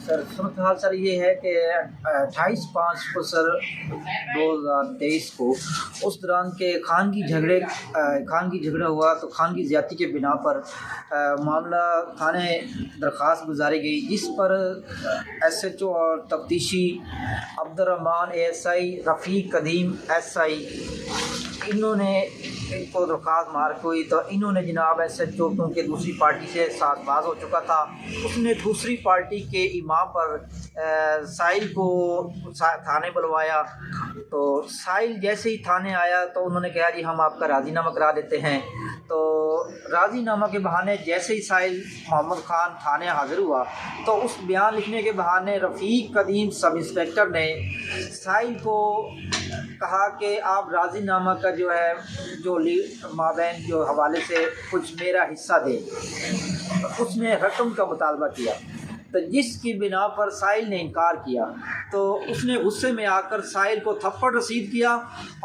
سر صورتحال سر یہ ہے کہ 28/5 کو سر 2023 کو اس دوران کے خانگی جھگڑا ہوا تو خانگی زیادتی کے بنا پر معاملہ تھانے درخواست گزاری گئی، جس پر SHO اور تفتیشی عبدالرحمن ASI، رفیق قدیم SI، انہوں نے ان کو درخواست مارک ہوئی تو انہوں نے جناب SHO کیونکہ دوسری پارٹی سے ساز باز ہو چکا تھا، اس نے دوسری پارٹی کے امام پر سائل کو تھانے بلوایا۔ تو سائل جیسے ہی تھانے آیا تو انہوں نے کہا جی ہم آپ کا راضی نامہ کرا دیتے ہیں۔ تو راضی نامہ کے بہانے جیسے ہی سائل محمد خان تھانے حاضر ہوا تو اس بیان لکھنے کے بہانے رفیق قدیم سب انسپیکٹر نے سائل کو کہا کہ آپ راضی نامہ کا جو ہے جو مابین جو حوالے سے کچھ میرا حصہ دیں، اس نے رقم کا مطالبہ کیا، تو جس کی بنا پر سائل نے انکار کیا تو اس نے غصے میں آ کر سائل کو تھپڑ رسید کیا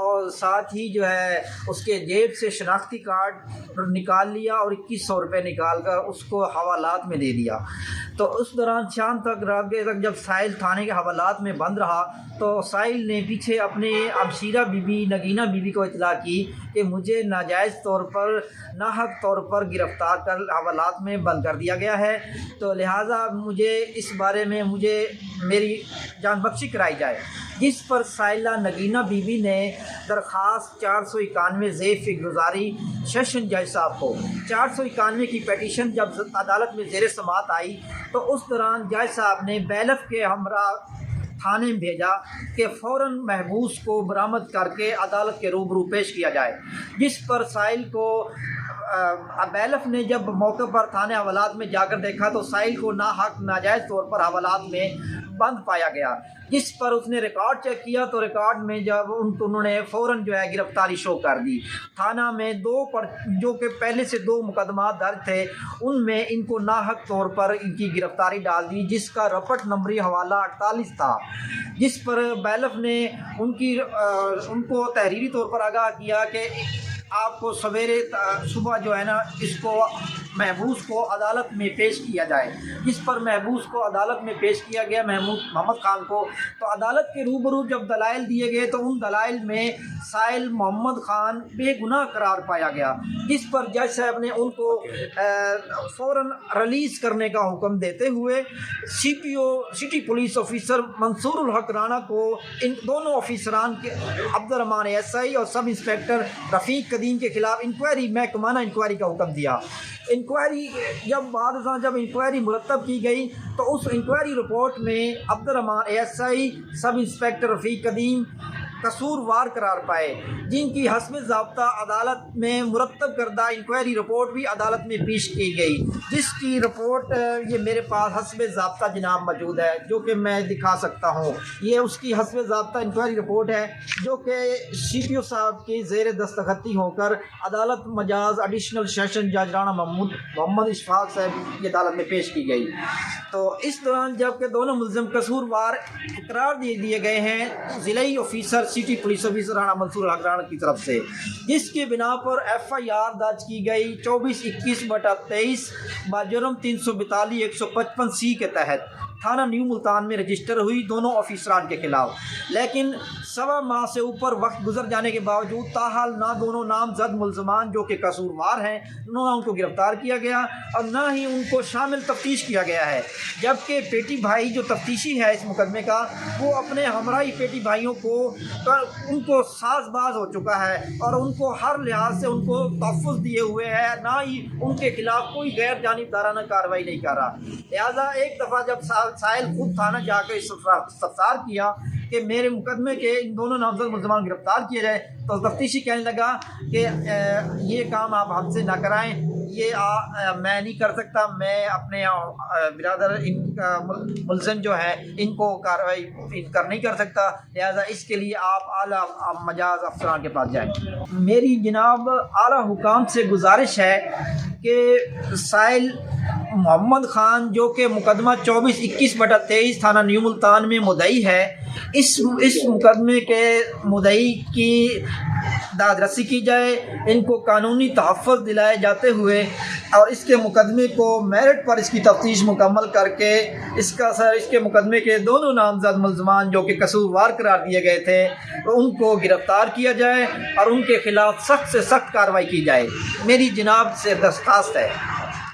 اور ساتھ ہی جو ہے اس کے جیب سے شناختی کارڈ نکال لیا اور 2100 روپے نکال کر اس کو حوالات میں دے دیا۔ تو اس دوران شام تک رات تک جب سائل تھانے کے حوالات میں بند رہا تو سائل نے پیچھے اپنے ابشیرہ be be Nageena be be کو اطلاع کی کہ مجھے ناجائز طور پر ناحق طور پر گرفتار کر حوالات میں بند کر دیا گیا ہے، تو لہٰذا مجھے اس بارے میں میری جان بخشی کرائی جائے، جس پر سائلہ نگینہ بی بی نے درخواست 491 زیف گزاری سیشن جج صاحب کو 491 کی پیٹیشن جب عدالت میں زیر سماعت آئی تو اس دوران جج صاحب نے بیلف کے ہمراہ تھانے میں بھیجا کہ فوراً محبوس کو برآمد کر کے عدالت کے روبرو پیش کیا جائے، جس پر سائل کو بیلف نے جب موقع پر تھانے حوالات میں جا کر دیکھا تو سائل کو ناحق ناجائز طور پر حوالات میں بند پایا گیا، جس پر اس نے ریکارڈ چیک کیا تو ریکارڈ میں جب انہوں نے فوراً جو ہے گرفتاری شو کر دی۔ تھانہ میں جو کہ پہلے سے 2 مقدمات درج تھے ان میں ان کو ناحق طور پر ان کی گرفتاری ڈال دی، جس کا رپٹ نمبری حوالہ 48 تھا، جس پر بیلف نے ان کو تحریری طور پر آگاہ کیا کہ آپ کو صبح جو ہے نا اس کو محبوس کو عدالت میں پیش کیا جائے، جس پر محبوس کو عدالت میں پیش کیا گیا محمد خان کو۔ تو عدالت کے روبرو جب دلائل دیے گئے تو ان دلائل میں سائل محمد خان بے گناہ قرار پایا گیا، جس پر جج صاحب نے ان کو فوراً ریلیز کرنے کا حکم دیتے ہوئے سٹی پولیس آفیسر منصور الحق رانا کو ان دونوں آفیسران کے عبدالرحمن ASI اور سب انسپیکٹر رفیق قدیم کے خلاف محکمانہ انکوائری کا حکم دیا۔ انکوائری جب انکوائری مرتب کی گئی تو اس انکوائری رپورٹ میں عبدالرحمن ASI سب انسپیکٹر رفیق قدیم قصوروار قرار پائے، جن کی حسب ضابطہ عدالت میں مرتب کردہ انکوائری رپورٹ بھی عدالت میں پیش کی گئی، جس کی رپورٹ یہ میرے پاس حسب ضابطہ جناب موجود ہے جو کہ میں دکھا سکتا ہوں۔ یہ اس کی حسب ضابطہ انکوائری رپورٹ ہے جو کہ CPO صاحب کی زیر دستخطی ہو کر عدالت مجاز ایڈیشنل سیشن جج رانا محمد اشفاق صاحب کی عدالت میں پیش کی گئی۔ تو اس دوران جب کہ دونوں ملزم قصوروار قرار دیے گئے ہیں ضلعی officer city police officer Rana Mansoor Ul-Haq Rana کی طرف سے، جس کی بنا پر FIR درج کی گئی 24/21/23 بجرم 342 155 C کے تحت تھانہ نیو ملتان میں رجسٹر ہوئی دونوں آفیسران کے خلاف، لیکن 1.25 ماہ سے اوپر وقت گزر جانے کے باوجود تاحال نہ دونوں نامزد ملزمان جو کہ قصوروار ہیں نہ ان کو گرفتار کیا گیا اور نہ ہی ان کو شامل تفتیش کیا گیا ہے، جبکہ پیٹی بھائی جو تفتیشی ہے اس مقدمے کا وہ اپنے ہمراہی پیٹی بھائیوں کو ان کو ساز باز ہو چکا ہے اور ان کو ہر لحاظ سے ان کو تحفظ دیے ہوئے ہے، نہ ہی ان کے خلاف کوئی غیر جانبدارانہ کارروائی نہیں کر رہا۔ لہٰذا ایک دفعہ جب سائل خود تھانہ جا کے استفسار کیا کہ میرے مقدمے کے ان دونوں نامزد ملزمان گرفتار کیے جائے تو تفتیشی کہنے لگا کہ یہ کام آپ ہم سے نہ کرائیں، یہ میں نہیں کر سکتا، میں اپنے برادر ان کا ملزم جو ہے ان کو کارروائی نہیں کر سکتا، لہذا اس کے لیے آپ اعلیٰ مجاز افسران کے پاس جائیں۔ میری جناب اعلیٰ حکام سے گزارش ہے کہ سائل محمد خان جو کہ مقدمہ 24/21/23 تھانہ نیو ملتان میں مدعی ہے، اس مقدمے کے مدعی کی داد رسی کی جائے، ان کو قانونی تحفظ دلائے جاتے ہوئے اور اس کے مقدمے کو میرٹ پر اس کی تفتیش مکمل کر کے اس کے مقدمے کے دونوں نامزد ملزمان جو کہ قصوروار قرار دیے گئے تھے ان کو گرفتار کیا جائے اور ان کے خلاف سخت سے سخت کارروائی کی جائے۔ میری جناب سے درخواست ہے